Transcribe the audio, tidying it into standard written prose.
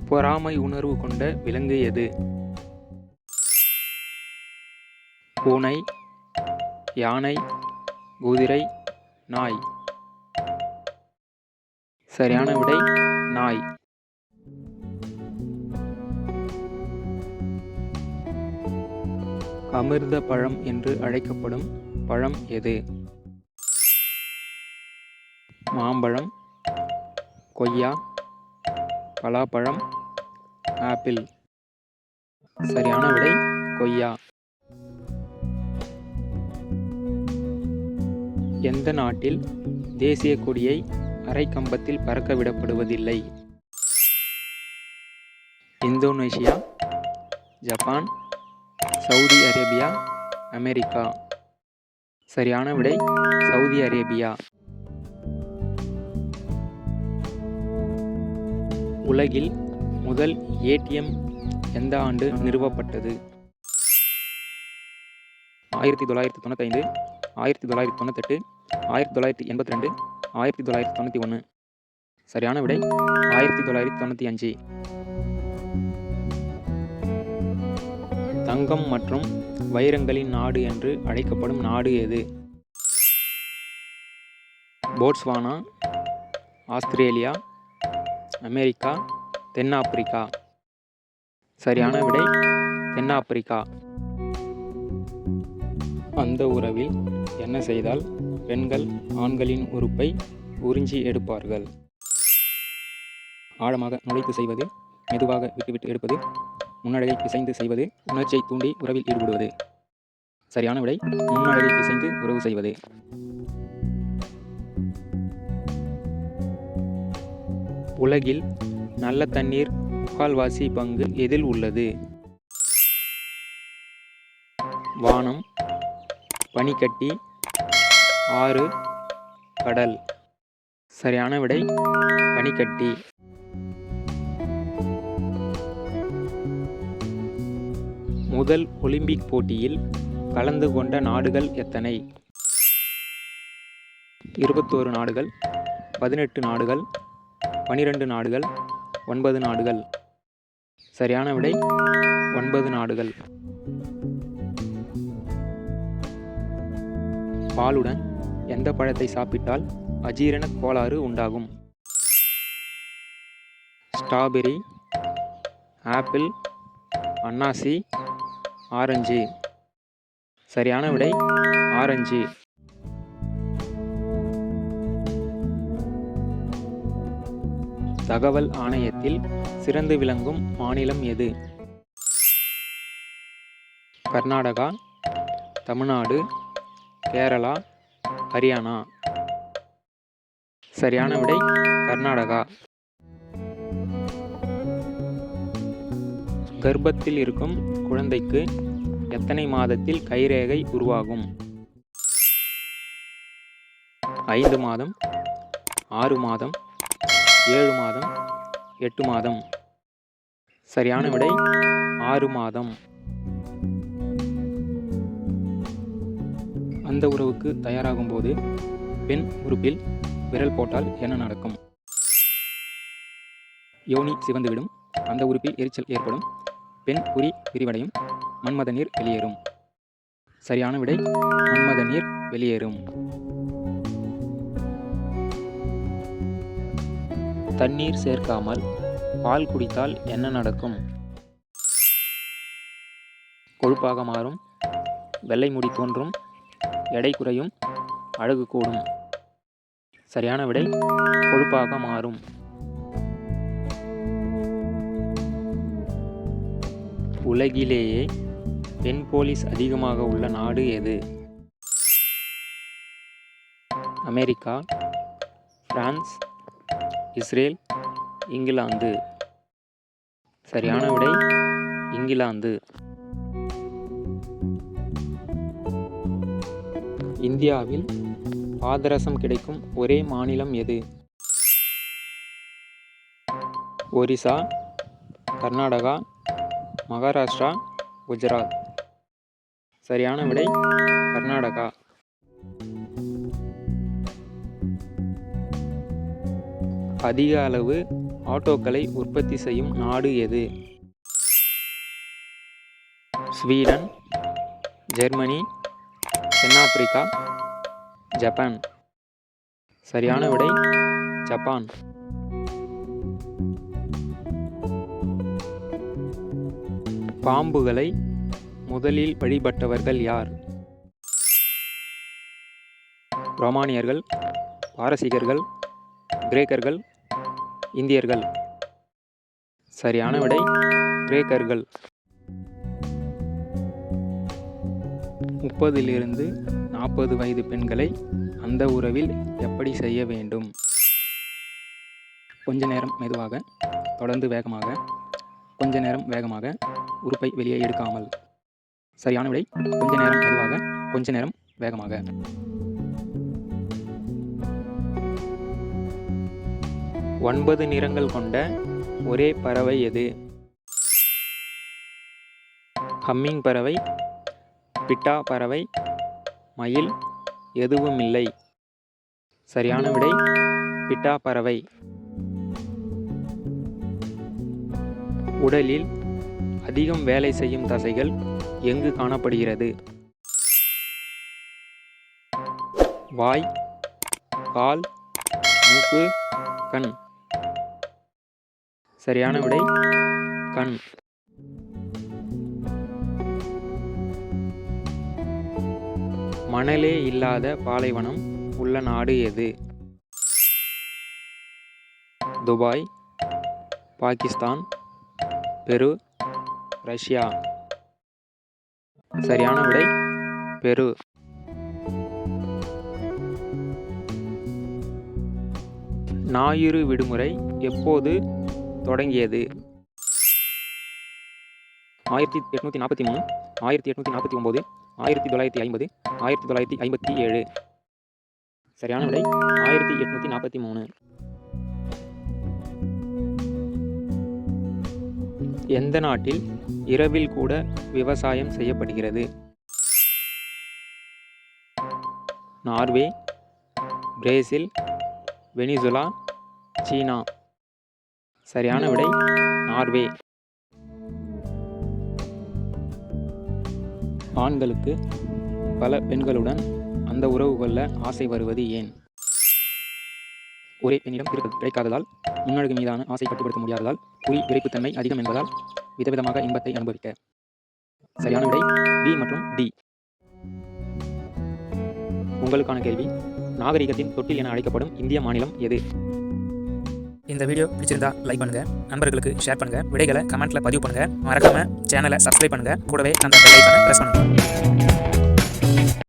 பொறாமை உணர்வு கொண்ட விலங்கு எது? பூனை, யானை, குதிரை, நாய். சரியான விடை நாய். அமிர்த பழம் என்று அழைக்கப்படும் பழம் எது? மாம்பழம், கொய்யா, பலாப்பழம், ஆப்பிள். சரியான விடை கொய்யா. எந்த நாட்டில் தேசிய கொடியை அரை கம்பத்தில் பறக்க விடப்படுவதில்லை? Indonesia, Japan, Saudi Arabia, America. சரியான விடை சவுதி அரேபியா. உலகில் முதல் ஏடிஎம் எந்த ஆண்டு நிறுவப்பட்டது? 1995, 1998, 1982, 1991. சரியான விடை 1995. தங்கம் மற்றும் வைரங்களின் நாடு என்று அழைக்கப்படும் நாடு எது? போட்ஸ்வானா, ஆஸ்திரேலியா, அமெரிக்கா, தென்னாப்பிரிக்கா. சரியான விடை தென்னாப்பிரிக்கா. அந்த உறவில் என்ன செய்தால் பெண்கள் ஆண்களின் உறுப்பை உறிஞ்சி எடுப்பார்கள்? ஆழமாக நுழைத்து செய்வது, மெதுவாக விட்டுவிட்டு எடுப்பது, முன்னழகை பிசைந்து செய்வது, உணர்ச்சியை தூண்டி உறவில் ஈடுபடுவது. சரியான விடை முன்னழகை பிசைந்து உறவு செய்வது. உலகில் நல்ல தண்ணீர் 3/4 பங்கு எதில் உள்ளது? வானம், பனிக்கட்டி, ஆறு, கடல். சரியான விடை பனிக்கட்டி. முதல் ஒலிம்பிக் போட்டியில் கலந்து கொண்ட நாடுகள் எத்தனை? 21 நாடுகள், 18 நாடுகள், 12 நாடுகள், 9 நாடுகள். சரியான விடை 9 நாடுகள். பாலுடன் எந்த பழத்தை சாப்பிட்டால் அஜீரண கோளாறு உண்டாகும்? ஸ்ட்ராபெரி, ஆப்பிள், அன்னாசி, ஆரஞ்சு. சரியான விடை ஆரஞ்சு. தகவல் ஆணையத்தில் சிறந்து விளங்கும் மாநிலம் எது? கர்நாடகா, தமிழ்நாடு, கேரளா, ஹரியானா. சரியான விடை கர்நாடகா. கர்ப்பத்தில் இருக்கும் குழந்தைக்கு எத்தனை மாதத்தில் கைரேகை உருவாகும்? 5 மாதம், 6 மாதம், 7 மாதம், 8 மாதம். சரியான விடை 6 மாதம். அந்த உறவுக்கு தயாராகும் போது பெண் உறுப்பில் விரல் போட்டால் என்ன நடக்கும்? யோனி சிவந்துவிடும், அந்த உறுப்பில் எரிச்சல் ஏற்படும், பெண் உரி விரிவடையும், மன்மத நீர் வெளியேறும். சரியான விடை மன்மத நீர் வெளியேறும். தண்ணீர் சேர்க்காமல் பால் குடித்தால் என்ன நடக்கும்? கொழுப்பாக மாறும், வெள்ளை முடி தோன்றும், எடை குறையும், அழகு கூடும். சரியான விடை கொழுப்பாக மாறும். உலகிலேயே பெண் போலீஸ் அதிகமாக உள்ள நாடு எது? America, France, Israel, England. சரியான விடை இங்கிலாந்து. இந்தியாவில் பாதரசம் கிடைக்கும் ஒரே மாநிலம் எது? ஒரிசா, கர்நாடகா, மகாராஷ்டிரா, குஜராத். சரியான விடை கர்நாடகா. அதிக அளவு ஆட்டோக்களை உற்பத்தி செய்யும் நாடு எது? ஸ்வீடன், ஜெர்மனி, தென்னாப்பிரிக்கா, ஜப்பான். சரியான விடை ஜப்பான். பாம்புகளை முதலில் வழிபட்டவர்கள் யார்? ரோமானியர்கள், பாரசீகர்கள், கிரேக்கர்கள், இந்தியர்கள். சரியான விடை கிரேக்கர்கள். 30 - 40 வயது பெண்களை அந்த உறவில் எப்படி செய்ய வேண்டும்? கொஞ்ச நேரம் மெதுவாக, தொடர்ந்து வேகமாக, கொஞ்ச நேரம் வேகமாக, உறுப்பை வெளியே எடுக்காமல். சரியான விடை கொஞ்ச நேரம் மெதுவாக, கொஞ்ச நேரம் வேகமாக. ஒன்பது நிறங்கள் கொண்ட ஒரே பறவை எது? ஹம்மிங் பறவை, பிட்டா பறவை, மயில், எதுவுமில்லை. சரியான விடை பிட்டா பறவை. உடலில் அதிகம் வேலை செய்யும் தசைகள் எங்கு காணப்படுகிறது? வாய், கால், மூக்கு, கண். சரியான விடை கண். மணலே இல்லாத பாலைவனம் உள்ள நாடு எது? துபாய், பாகிஸ்தான், பெரு, ரஷ்யா. சரியான விடை பெரு. ஞாயிறு விடுமுறை எப்போது தொடங்கியது? 1843, 1849, 1950, 1957. சரியான விடை 1843. எந்த நாட்டில் இரவில் கூட விவசாயம் செய்யப்படுகிறது? நார்வே, பிரேசில், வெனிசுலா, சீனா. சரியான விடை நார்வே. ஆண்களுக்கு பல பெண்களுடன் அந்த உறவு கொள்ள ஆசை வருவது ஏன்? ஒரே பெண்ணிடம் கிடைக்காததால், முன்னழகு மீதான ஆசை கட்டுப்படுத்த முடியாததால், குறி விரைப்புத்தன்மை அதிகம் என்பதால், விதவிதமாக இன்பத்தை அனுபவிக்க. சரியான விடை பி மற்றும் டி. உங்களுக்கான கேள்வி, நாகரிகத்தின் தொட்டில் என அழைக்கப்படும் இந்திய மாநிலம் எது? இந்த வீடியோ பிடிச்சிருந்தா லைக் பண்ணுங்க, நண்பர்களுக்கு ஷேர் பண்ணுங்க, விடைகளை கமெண்ட்ல பதிவு பண்ணுங்க, மறக்காம சேனலை சப்ஸ்கிரைப் பண்ணுங்க, கூடவே அந்த பெல் ஐகானை பிரஸ் பண்ணுங்க.